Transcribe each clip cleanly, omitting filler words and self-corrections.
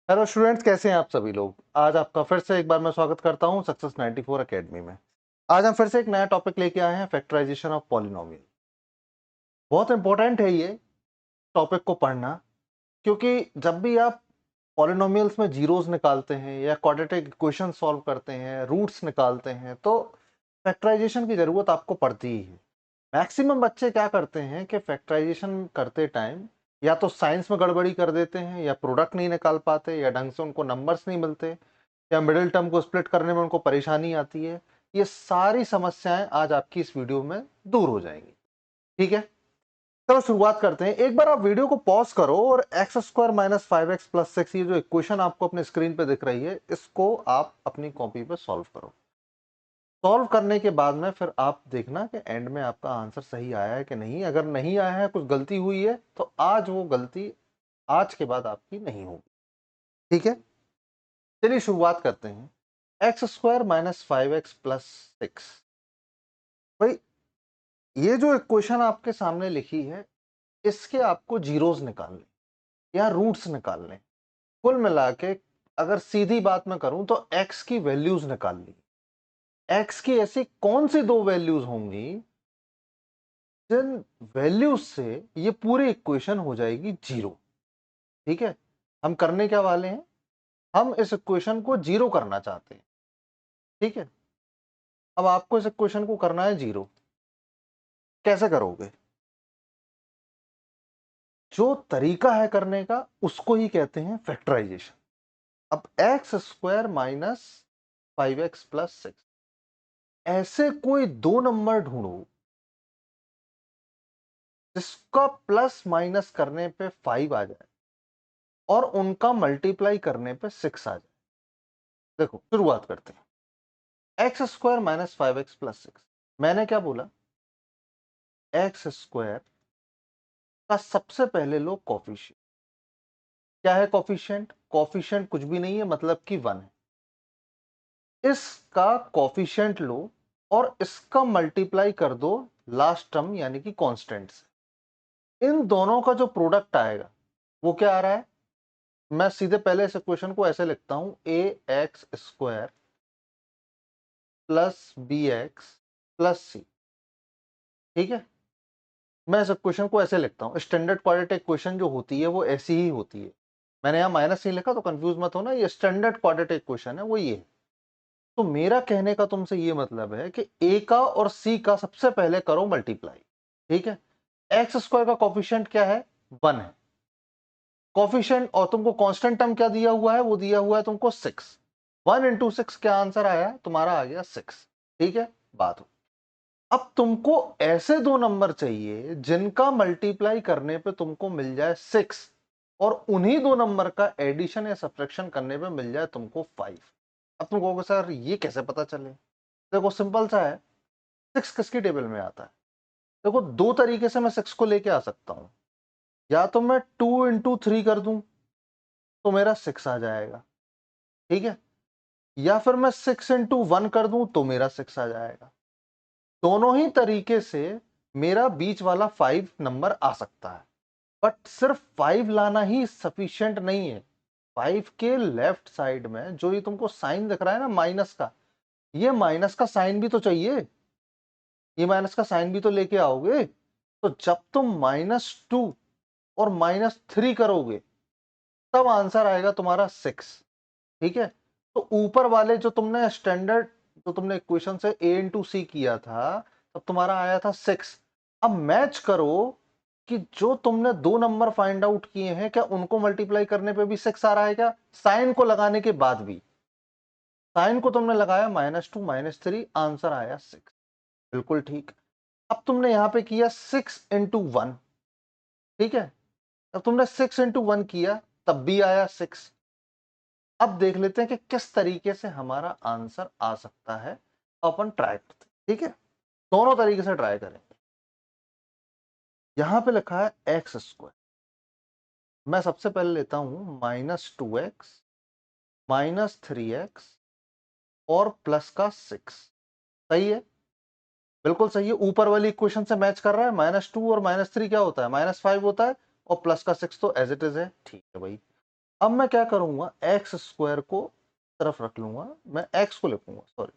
Hello students, कैसे हैं आप सभी लोग। आज आपका फिर से एक बार मैं स्वागत करता हूं सक्सेस 94 एकेडमी में। आज हम फिर से एक नया टॉपिक लेके आए हैं, फैक्टराइजेशन ऑफ पॉलिनोमियल। बहुत इंपॉर्टेंट है ये टॉपिक को पढ़ना, क्योंकि जब भी आप पॉलिनोमियल्स में जीरोस निकालते हैं या क्वाड्रेटिक इक्वेशन सॉल्व करते हैं, रूट्स निकालते हैं, तो फैक्टराइजेशन की जरूरत आपको पड़ती ही है। मैक्सिमम बच्चे क्या करते हैं कि फैक्टराइजेशन करते टाइम या तो साइंस में गड़बड़ी कर देते हैं, या प्रोडक्ट नहीं निकाल पाते, या ढंग से उनको नंबर्स नहीं मिलते, या मिडिल टर्म को स्प्लिट करने में उनको परेशानी आती है। ये सारी समस्याएं आज आपकी इस वीडियो में दूर हो जाएंगी। ठीक है, चलो शुरुआत करते हैं। एक बार आप वीडियो को पॉज करो और एक्स स्क्वायर माइनस 5x+6, ये जो इक्वेशन आपको अपने स्क्रीन पे दिख रही है, इसको आप अपनी कॉपी पे सॉल्व करो। सॉल्व करने के बाद में फिर आप देखना कि एंड में आपका आंसर सही आया है कि नहीं। अगर नहीं आया है, कुछ गलती हुई है, तो आज वो गलती आज के बाद आपकी नहीं होगी। ठीक है, चलिए शुरुआत करते हैं। X square minus 5x+6। भाई, ये जो इक्वेशन आपके सामने लिखी है, इसके आपको जीरोस निकालने या रूट्स निकालने। कुल मिला के अगर सीधी बात मैं करूं तो एक्स की वैल्यूज निकाल ली। एक्स की ऐसी कौन सी दो वैल्यूज होंगी जिन वैल्यूज से ये पूरी इक्वेशन हो जाएगी जीरो। ठीक है, हम करने क्या वाले हैं, हम इस इक्वेशन को जीरो करना चाहते हैं। ठीक है, अब आपको इस इक्वेशन को करना है जीरो। कैसे करोगे? जो तरीका है करने का उसको ही कहते हैं फैक्टराइजेशन। अब एक्स स्क्वायर माइनस 5x+6, ऐसे कोई दो नंबर ढूंढो जिसका प्लस माइनस करने पे 5 आ जाए और उनका मल्टीप्लाई करने पे 6 आ जाए। देखो शुरुआत करते हैं। एक्स स्क्वायर माइनस 5x+6, मैंने क्या बोला? एक्स स्क्वायर का सबसे पहले लो कॉफिशिएंट। क्या है कॉफिशिएंट? कॉफिशिएंट कुछ भी नहीं है, मतलब कि 1 है। इसका कॉफिशिएंट लो और इसका मल्टीप्लाई कर दो लास्ट टर्म यानी कि कांस्टेंट से। इन दोनों का जो प्रोडक्ट आएगा वो क्या आ रहा है? मैं सीधे पहले इस इक्वेशन को ऐसे लिखता हूं, A X square plus B X plus C. ठीक है, मैं इस इक्वेशन को ऐसे लिखता हूं। स्टैंडर्ड क्वाड्रेटिक इक्वेशन जो होती है वो ऐसी ही होती है। मैंने यहां माइनस नहीं लिखा तो कंफ्यूज मत होना, ये स्टैंडर्ड क्वाड्रेटिक इक्वेशन है, वो ये है। तो मेरा कहने का तुमसे ये मतलब है कि ए का और सी का सबसे पहले करो मल्टीप्लाई। ठीक है, एक्स स्क्वायर का कॉफिशिएंट क्या है? 1 है। कॉफिशिएंट और तुमको कांस्टेंट टर्म क्या दिया हुआ है? वो दिया हुआ है तुमको 6। 1 इंटू 6 क्या आंसर आया? तुम्हारा आ गया 6। ठीक है, बात हो। अब तुमको ऐसे दो नंबर चाहिए जिनका मल्टीप्लाई करने पे तुमको मिल जाए 6, और उन्हीं दो नंबर का एडिशन या सब्ट्रैक्शन करने पे मिल जाए तुमको 5। अब तुम कहोगे सर ये कैसे पता चले? देखो सिंपल सा है। 6 किसकी टेबल में आता है? देखो दो तरीके से मैं 6 को लेके आ सकता हूं। या तो मैं 2 इंटू 3 कर दूं तो मेरा 6 आ जाएगा। ठीक है, या फिर मैं 6 इंटू 1 कर दूं तो मेरा 6 आ जाएगा। दोनों ही तरीके से मेरा बीच वाला 5 नंबर आ सकता है। बट सिर्फ 5 लाना ही सफिशिएंट नहीं है। 5 के लेफ्ट साइड में जो ये तुमको साइन दिख रहा है ना माइनस का, ये माइनस का साइन भी तो चाहिए। ये माइनस का साइन भी तो लेके आओगे। तो जब तुम -2 और -3 करोगे तब आंसर आएगा तुम्हारा 6। ठीक है, तो ऊपर वाले जो तुमने स्टैंडर्ड जो तुमने इक्वेशन से a इंटू सी किया था, तब तुम्हारा आया था 6। अब मैच करो कि जो तुमने दो नंबर फाइंड आउट किए हैं, क्या उनको मल्टीप्लाई करने पे भी 6 आ रहा है? क्या साइन को लगाने के बाद भी? साइन को तुमने लगाया -2 -3, आंसर आया 6। बिल्कुल ठीक। अब तुमने यहां पे किया 6 इंटू 1। ठीक है, अब तुमने 6 इंटू 1 किया तब भी आया 6। अब देख लेते हैं कि किस तरीके से हमारा आंसर आ सकता है। अपन ट्राई करते हैं। ठीक है, दोनों तरीके से ट्राई करेंगे। यहां पे लिखा है एक्स स्क्वायर, मैं सबसे पहले लेता हूं -2x -3x और प्लस का 6। सही है, बिल्कुल सही है। ऊपर वाली इक्वेशन से मैच कर रहा है। -2 और -3 क्या होता है? -5 होता है, और प्लस का 6 तो एज इट इज है। ठीक है भाई, अब मैं क्या करूंगा, एक्स स्क्वायर को तरफ रख लूंगा, मैं एक्स को लिखूंगा, सॉरी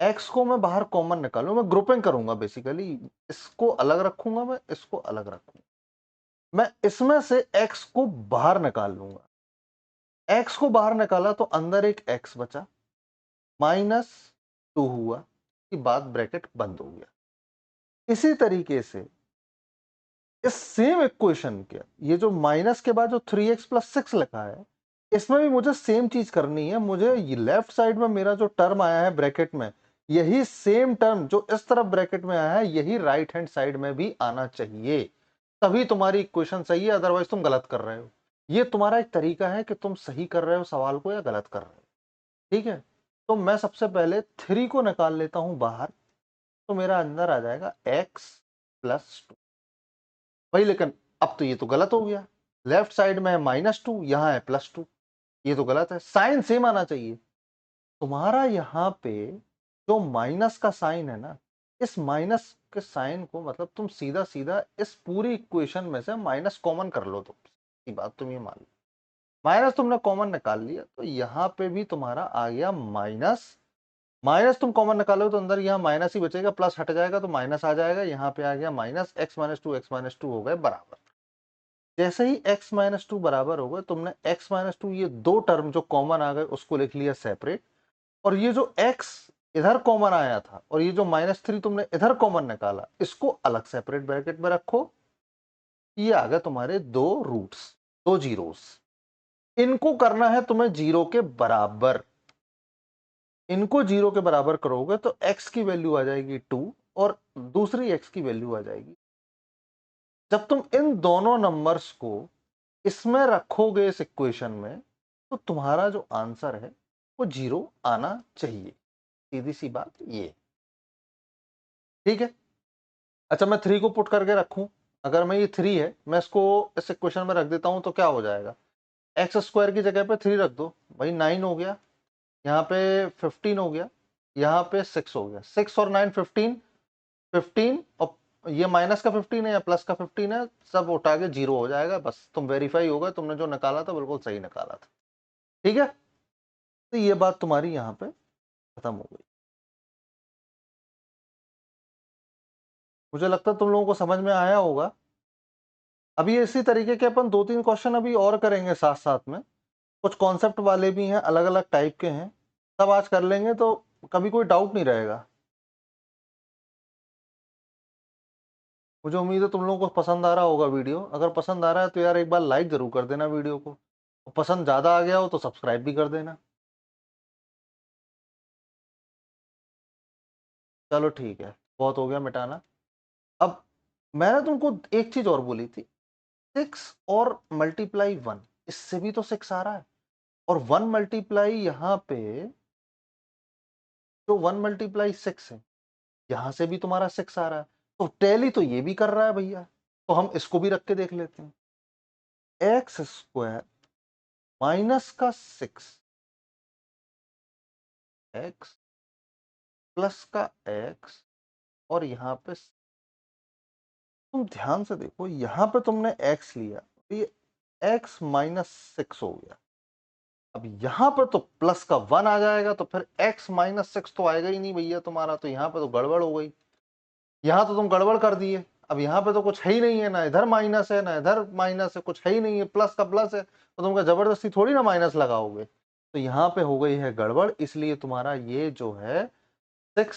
एक्स को मैं बाहर कॉमन निकालू, मैं ग्रुपिंग करूंगा बेसिकली, इसको अलग रखूंगा, मैं इसको अलग रखूंगा, मैं इसमें से एक्स को बाहर निकाल लूंगा। एक्स को बाहर निकाला तो अंदर एक एक्स बचा, -2 हुआ, कि बाद ब्रैकेट बंद हो गया। इसी तरीके से इस सेम इक्वेशन के ये जो माइनस के बाद जो 3x + 6 लिखा है, इसमें भी मुझे सेम चीज करनी है। मुझे लेफ्ट साइड में मेरा जो टर्म आया है ब्रैकेट में, यही सेम टर्म जो इस तरफ ब्रैकेट में आया है, यही राइट हैंड साइड में भी आना चाहिए, तभी तुम्हारी इक्वेशन सही है, अदरवाइज तुम गलत कर रहे हो। ये तुम्हारा एक तरीका है कि तुम सही कर रहे हो सवाल को या गलत कर रहे हो। ठीक है, तो मैं सबसे पहले 3 को निकाल लेता हूं बाहर, तो मेरा अंदर आ जाएगा x + 2 भाई। लेकिन अब तो ये तो गलत हो गया, लेफ्ट साइड में है -2, यहां है +2, ये तो गलत है, साइन सेम आना चाहिए। तुम्हारा यहाँ पे जो माइनस का साइन है ना, इस माइनस के साइन को मतलब तुम सीधा सीधा इस पूरी इक्वेशन में से माइनस कॉमन कर लो, तो बात तुम ये मान लो, माइनस तुमने कॉमन निकाल लिया, तो यहाँ पे भी तुम्हारा आ गया माइनस। माइनस तुम कॉमन निकालो तो अंदर यहाँ माइनस ही बचेगा, प्लस हट जाएगा तो माइनस आ जाएगा, यहाँ पे आ गया माइनस, x - 2 हो गए बराबर। जैसे ही x - 2 बराबर हो गए, तुमने x - 2 ये दो टर्म जो कॉमन आ गए उसको लिख लिया सेपरेट, और ये जो x इधर कॉमन आया था और ये जो -3 तुमने इधर कॉमन निकाला, इसको अलग सेपरेट ब्रैकेट में रखो। ये आ गए तुम्हारे दो रूट्स, दो जीरोस। इनको करना है तुम्हें जीरो के बराबर, इनको जीरो के बराबर करोगे तो x की वैल्यू आ जाएगी 2 और दूसरी x की वैल्यू आ जाएगी। जब तुम इन दोनों नंबर्स को इसमें रखोगे इस इक्वेशन में, तो तुम्हारा जो आंसर है वो जीरो आना चाहिए, सीधी सी बात ये। ठीक है, अच्छा मैं 3 को पुट करके रखूं, अगर मैं ये 3 है, मैं इसको इस इक्वेशन में रख देता हूं तो क्या हो जाएगा, एक्स स्क्वायर की जगह पे 3 रख दो भाई, 9 हो गया, यहाँ पे 15 हो गया, यहाँ पे 6 हो गया, 6 और 9 15, 15 और ये माइनस का 15 है या प्लस का 15 है, सब उठा के जीरो हो जाएगा, बस तुम वेरीफाई होगा, तुमने जो निकाला था बिल्कुल सही निकाला था। ठीक है, तो ये बात तुम्हारी यहाँ पे खत्म हो गई। मुझे लगता है तुम लोगों को समझ में आया होगा। अभी इसी तरीके के अपन 2-3 क्वेश्चन अभी और करेंगे साथ साथ में, कुछ कॉन्सेप्ट वाले भी हैं, अलग अलग टाइप के हैं, सब आज कर लेंगे तो कभी कोई डाउट नहीं रहेगा। मुझे उम्मीद है तुम लोगों को पसंद आ रहा होगा वीडियो, अगर पसंद आ रहा है तो यार एक बार लाइक जरूर कर देना वीडियो को, पसंद ज़्यादा आ गया हो तो सब्सक्राइब भी कर देना। चलो ठीक है, बहुत हो गया मिटाना। अब मैंने तुमको एक चीज और बोली थी, 6 और मल्टीप्लाई 1, इससे भी तो 6 आ रहा है, और 1 मल्टीप्लाई यहाँ पे जो 1 मल्टीप्लाई 6 है, यहां से भी तुम्हारा 6 आ रहा है, तो टैली तो ये भी कर रहा है भैया, तो हम इसको भी रख के देख लेते हैं। x² -6 x प्लस का x, और यहाँ पे तुम ध्यान से देखो, यहाँ पे तुमने x लिया, तो ये x -6 हो गया। अब यहाँ पर तो प्लस का 1 आ जाएगा, तो फिर x -6 तो आएगा ही नहीं भैया तुम्हारा, तो यहाँ पे तो गड़बड़ हो गई, यहाँ तो तुम गड़बड़ कर दिए। अब यहाँ पे तो कुछ है ही नहीं है, ना इधर माइनस है ना इधर माइनस है, कुछ है ही नहीं है, प्लस का प्लस है, तो तुम क्या जबरदस्ती थोड़ी ना माइनस लगाओगे, तो यहाँ पे हो गई है गड़बड़, इसलिए तुम्हारा ये जो है 6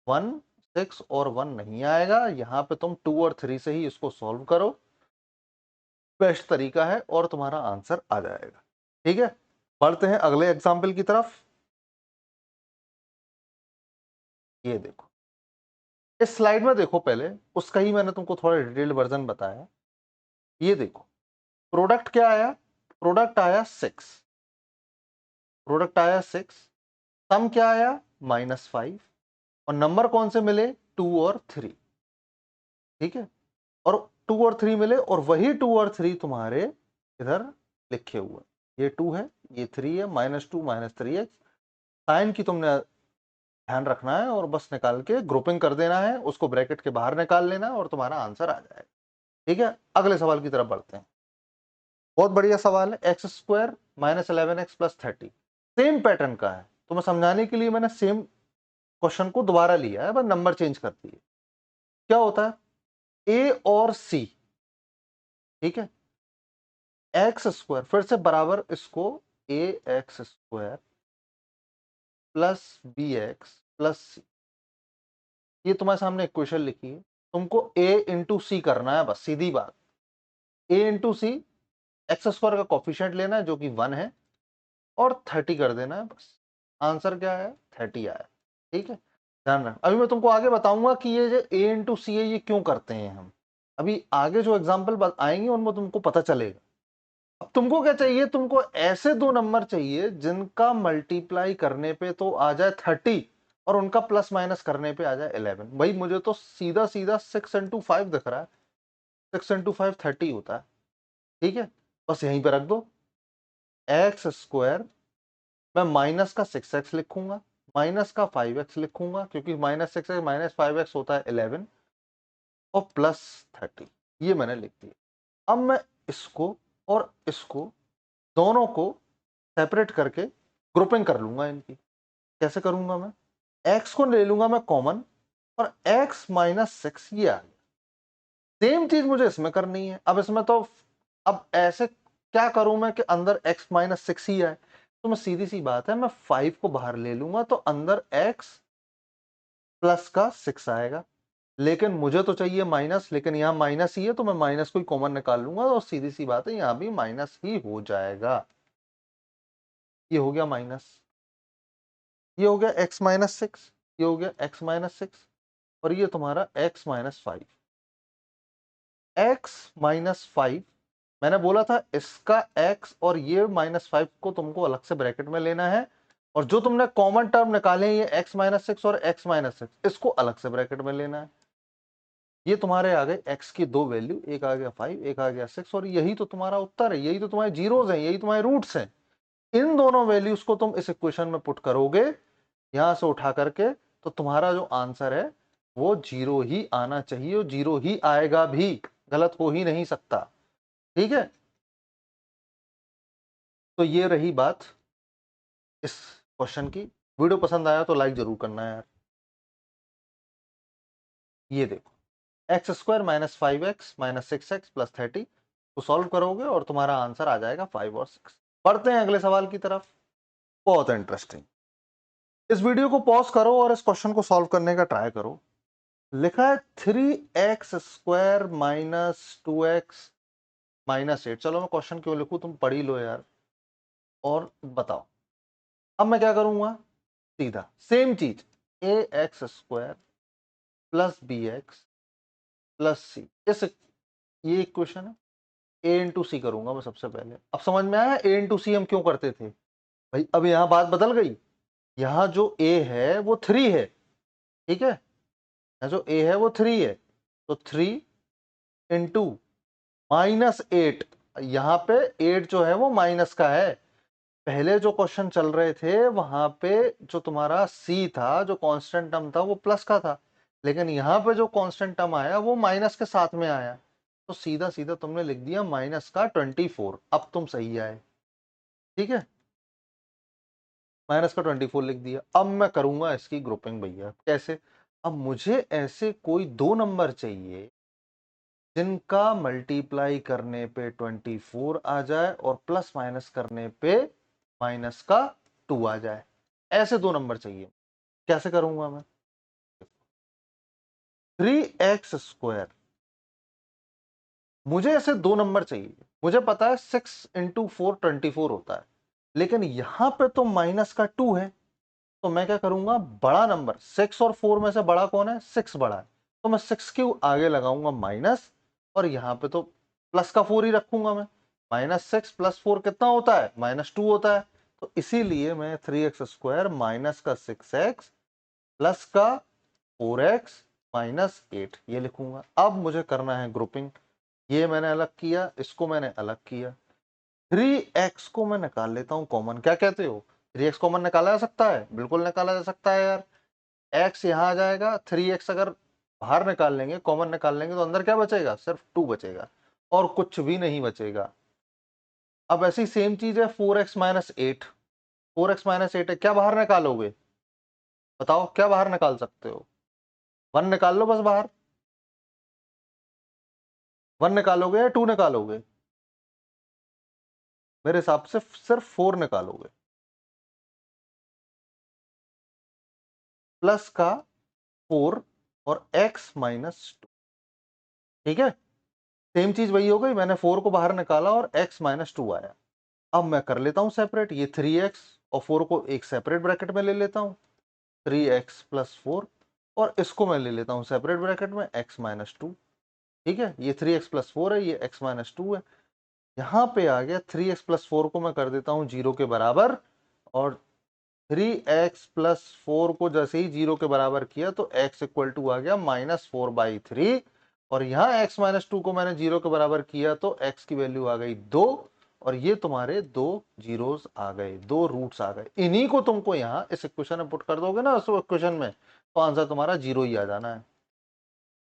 1 6 और 1 नहीं आएगा। यहाँ पे तुम 2 और 3 से ही इसको सॉल्व करो, बेस्ट तरीका है, और तुम्हारा आंसर आ जाएगा। ठीक है, बढ़ते हैं अगले एग्जाम्पल की तरफ। ये देखो, इस स्लाइड में देखो, पहले उसका ही मैंने तुमको थोड़ा डिटेल्ड वर्जन बताया। ये देखो, प्रोडक्ट क्या आया, प्रोडक्ट आया 6, प्रोडक्ट आया 6, सम क्या आया -5, और नंबर कौन से मिले, 2 और 3। ठीक है, और 2 और 3 मिले, और वही 2 और 3 तुम्हारे इधर लिखे हुए, ये 2 है ये 3 है, -2 -3x, साइन की तुमने ध्यान रखना है, और बस निकाल के ग्रुपिंग कर देना है, उसको ब्रैकेट के बाहर निकाल लेना है और तुम्हारा आंसर आ जाएगा। ठीक है, अगले सवाल की तरफ बढ़ते हैं। बहुत बढ़िया सवाल है, x square minus 11x plus 30 same pattern का है, तो मैं समझाने के लिए मैंने सेम क्वेश्चन को दोबारा लिया है, बस नंबर चेंज कर दिए। क्या होता है, ए और सी, ठीक है, एक्स स्क्वायर फिर से बराबर इसको A X square plus B X plus C, ये तुम्हारे सामने इक्वेशन लिखी है, तुमको ए इंटू सी करना है, बस सीधी बात। ए इंटू सी, एक्स स्क्वायर का कॉफिशिएंट लेना है जो कि 1 है और 30 कर देना है, बस आंसर क्या है, 30 आया। ठीक है, ध्यान रख, अभी मैं तुमको आगे बताऊंगा कि ये जो ए इंटू सी है ये क्यों करते हैं हम, अभी आगे जो एग्जाम्पल आएंगे उनमें तुमको पता चलेगा। अब तुमको क्या चाहिए, तुमको ऐसे दो नंबर चाहिए जिनका मल्टीप्लाई करने पे तो आ जाए 30 और उनका प्लस माइनस करने पे आ जाए 11। भाई मुझे तो सीधा सीधा 6 इंटू 5 दिख रहा है, 6 इंटू 5 30 होता है। ठीक है, बस यहीं पे रख दो, एक्स स्क्वायर मैं माइनस का 6x लिखूंगा, माइनस का 5x लिखूंगा क्योंकि माइनस 6x माइनस 5x होता है 11 और प्लस 30, ये मैंने लिख दिया। अब मैं इसको और इसको दोनों को सेपरेट करके ग्रुपिंग कर लूंगा इनकी। कैसे करूंगा मैं, x को ले लूंगा मैं कॉमन और x माइनस 6 ये आ गया। सेम चीज मुझे इसमें करनी है। अब इसमें तो अब ऐसे क्या करूं मैं कि अंदर x माइनस 6 ही आए, तो मैं सीधी सी बात है मैं 5 को बाहर ले लूंगा तो अंदर x प्लस का 6 आएगा, लेकिन मुझे तो चाहिए माइनस, लेकिन यहाँ माइनस ही है तो मैं माइनस को ही कॉमन निकाल लूंगा और सीधी सी बात है यहाँ भी माइनस ही हो जाएगा। ये हो गया माइनस, ये हो गया x माइनस 6, ये हो गया x माइनस 6 और ये तुम्हारा x माइनस 5। x माइनस 5 मैंने बोला था इसका x और ये माइनस 5 को तुमको अलग से ब्रैकेट में लेना है और जो तुमने कॉमन टर्म निकाले हैं ये x माइनस 6 और x माइनस 6 इसको अलग से ब्रैकेट में लेना है। ये तुम्हारे आ गए x की दो वैल्यू, एक आ गया 5 एक आ गया 6 और यही तो तुम्हारा उत्तर है, यही तो तुम्हारे जीरोस हैं, यही तुम्हारे रूट्स हैं। इन दोनों वैल्यूज को तुम इस इक्वेशन में पुट करोगे यहां से उठा करके तो तुम्हारा जो आंसर है वो 0 ही आना चाहिए और 0 ही आएगा भी, गलत हो ही नहीं सकता। ठीक है, तो ये रही बात इस क्वेश्चन की। वीडियो पसंद आया तो लाइक जरूर करना है यार। ये देखो, x square minus 5x minus 6x plus 30 को सॉल्व करोगे और तुम्हारा आंसर आ जाएगा 5 और 6। पढ़ते हैं अगले सवाल की तरफ, बहुत इंटरेस्टिंग। इस वीडियो को पॉज करो और इस क्वेश्चन को सॉल्व करने का ट्राई करो। लिखा है 3x square minus 2x minus 8। चलो मैं क्वेश्चन क्यों लिखूं, तुम पढ़ ही लो यार और बताओ। अब मैं क्या करूंगा, सीधा सेम चीज, A X square plus B X plus C, इस ये इक्वेशन है, ए इंटू सी करूंगा मैं सबसे पहले। अब समझ में आया ए इंटू सी हम क्यों करते थे भाई। अब यहां बात बदल गई, यहां जो ए है वो 3 है, ठीक है, यहाँ जो ए है वो 3 है, तो 3 इंटू माइनस 8, यहाँ पे 8 जो है वो माइनस का है। पहले जो क्वेश्चन चल रहे थे वहां पे जो तुम्हारा सी था, जो कांस्टेंट टर्म था वो प्लस का था, लेकिन यहाँ पे जो कांस्टेंट टर्म आया वो माइनस के साथ में आया, तो सीधा सीधा तुमने लिख दिया माइनस का 24। अब तुम सही आए, ठीक है, माइनस का 24 लिख दिया। अब मैं करूंगा इसकी ग्रुपिंग भैया, कैसे, अब मुझे ऐसे कोई दो नंबर चाहिए जिनका मल्टीप्लाई करने पे 24 आ जाए और प्लस माइनस करने पे माइनस का 2 आ जाए, ऐसे दो नंबर चाहिए। कैसे करूंगा मैं, 3x स्क्वायर, मुझे ऐसे दो नंबर चाहिए, मुझे पता है 6 इंटू 4 24 होता है, लेकिन यहां पे तो माइनस का 2 है, तो मैं क्या करूंगा, बड़ा नंबर 6 और 4 में से बड़ा कौन है, 6 बड़ा है, तो मैं 6 के आगे लगाऊंगा माइनस और यहाँ पे तो प्लस का 4 ही रखूंगा मैं। माइनस 6 प्लस 4 कितना होता है, माइनस 2 होता है, तो इसीलिए मैं 3x स्क्वायर माइनस का 6x प्लस का 4x माइनस 8 ये लिखूंगा। अब मुझे करना है ग्रुपिंग, ये मैंने अलग किया, इसको मैंने अलग किया, 3x को मैं निकाल लेता हूं कॉमन। क्या कहते हो, 3x कॉमन निकाला जा सकता है, बिल्कुल निकाला जा सकता है यार। x यहां आ जाएगा, 3x अगर बाहर निकाल लेंगे, कॉमन निकाल लेंगे तो अंदर क्या बचेगा, सिर्फ 2 बचेगा और कुछ भी नहीं बचेगा। अब ऐसी सेम चीज है 4x माइनस 8, 4x माइनस 8 है, क्या बाहर निकालोगे, बताओ क्या बाहर निकाल सकते हो, 1 निकाल लो बस बाहर, 1 निकालोगे या 2 निकालोगे, मेरे हिसाब से सिर्फ 4 निकालोगे, प्लस का 4 और x माइनस 2, ठीक है। सेम चीज वही हो गई, मैंने 4 को बाहर निकाला और x माइनस 2 आया। अब मैं कर लेता हूं सेपरेट, ये 3x और 4 को एक सेपरेट ब्रैकेट में ले लेता हूं, 3x प्लस 4, और इसको मैं ले लेता हूं सेपरेट ब्रैकेट में x माइनस 2, ठीक है। ये 3x प्लस 4 है, ये x माइनस 2 है। यहां पे आ गया 3x प्लस 4 को मैं कर देता हूं 0 के बराबर, और 3x प्लस 4 को जैसे ही 0 के बराबर किया तो x इक्वल टू आ गया -4/3, और यहाँ x माइनस 2 को मैंने 0 के बराबर किया तो x की वैल्यू आ गई 2, और ये तुम्हारे 2 जीरोस आ गए, 2 रूट्स आ गए। इन्हीं को तुमको यहाँ इस इक्वेशन में पुट कर दोगे ना, उस इक्वेशन में, तो आंसर तुम्हारा 0 ही आ जाना है,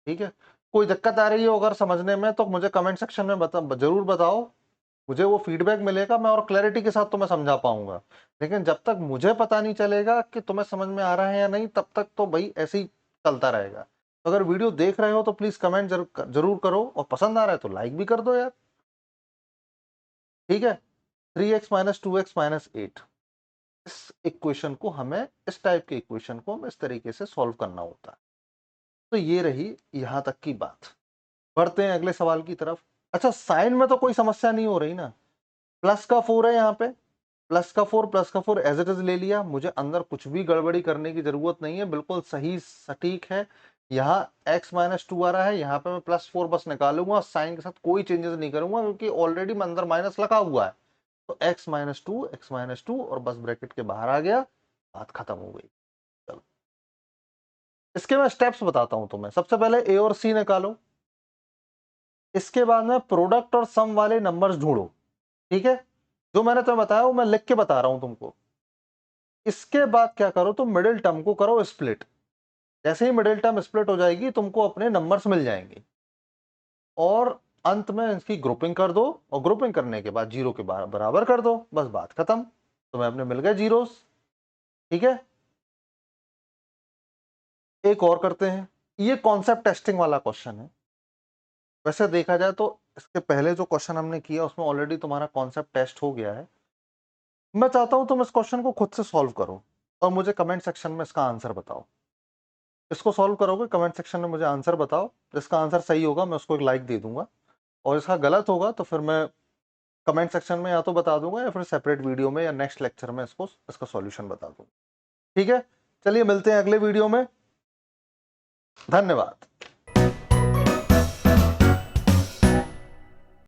ठीक है। कोई दिक्कत आ रही हो अगर समझने में तो मुझे कमेंट सेक्शन में जरूर बताओ, मुझे वो फीडबैक मिलेगा, मैं और क्लैरिटी के साथ तुम्हें समझा पाऊंगा। लेकिन जब तक मुझे पता नहीं चलेगा कि तुम्हें समझ में आ रहा है या नहीं, तब तक तो भाई ऐसे ही चलता रहेगा। तो अगर वीडियो देख रहे हो तो प्लीज कमेंट जरूर करो, और पसंद आ रहा है तो लाइक भी कर दो यार, ठीक है। 3x माइनस 2x माइनस 8, इस इक्वेशन को हमें, इस टाइप के इक्वेशन को हमें इस तरीके से सॉल्व करना होता है। तो ये रही यहां तक की बात। बढ़ते हैं अगले सवाल की तरफ। अच्छा, साइन में तो कोई समस्या नहीं हो रही ना, प्लस का 4 है यहाँ पे, प्लस का 4 एज इट इज ले लिया, मुझे अंदर कुछ भी गड़बड़ी करने की जरूरत नहीं है, बिल्कुल सही सटीक है। यहाँ x माइनस 2 आ रहा है, यहाँ पे मैं +4 बस निकालूंगा, साइन के साथ कोई चेंजेस नहीं करूंगा क्योंकि ऑलरेडी मैं अंदर माइनस लगा हुआ है। तो x माइनस टू और बस ब्रैकेट के बाहर आ गया, बात खत्म हो गई। चलो, इसके मैं स्टेप्स बताता हूं तुम्हें। सबसे पहले a और c निकालो, इसके बाद में प्रोडक्ट और सम वाले नंबर्स ढूंढो, ठीक है। जो मैंने तुम्हें बताया वो मैं लिख के बता रहा हूं तुमको। इसके बाद क्या करो, तुम मिडिल टर्म को करो स्प्लिट, जैसे ही मिडिल टर्म स्प्लिट हो जाएगी तुमको अपने नंबर्स मिल जाएंगे, और अंत में इसकी ग्रुपिंग कर दो, और ग्रुपिंग करने के बाद 0 के बराबर कर दो, बस बात खत्म, तुम्हें अपने मिल गए जीरोस, ठीक है। एक और करते हैं, ये कॉन्सेप्ट टेस्टिंग वाला क्वेश्चन है। वैसे देखा जाए तो इसके पहले जो क्वेश्चन हमने किया उसमें ऑलरेडी तुम्हारा कॉन्सेप्ट टेस्ट हो गया है। मैं चाहता हूं तुम इस क्वेश्चन को खुद से सॉल्व करो और मुझे कमेंट सेक्शन में इसका आंसर बताओ। इसको सॉल्व करोगे, कमेंट सेक्शन में मुझे आंसर बताओ, जिसका आंसर सही होगा मैं उसको एक लाइक दे दूंगा, और इसका गलत होगा तो फिर मैं कमेंट सेक्शन में या तो बता दूंगा या फिर सेपरेट वीडियो में या नेक्स्ट लेक्चर में इसका सॉल्यूशन बता दूंगा, ठीक है। चलिए मिलते हैं अगले वीडियो में, धन्यवाद।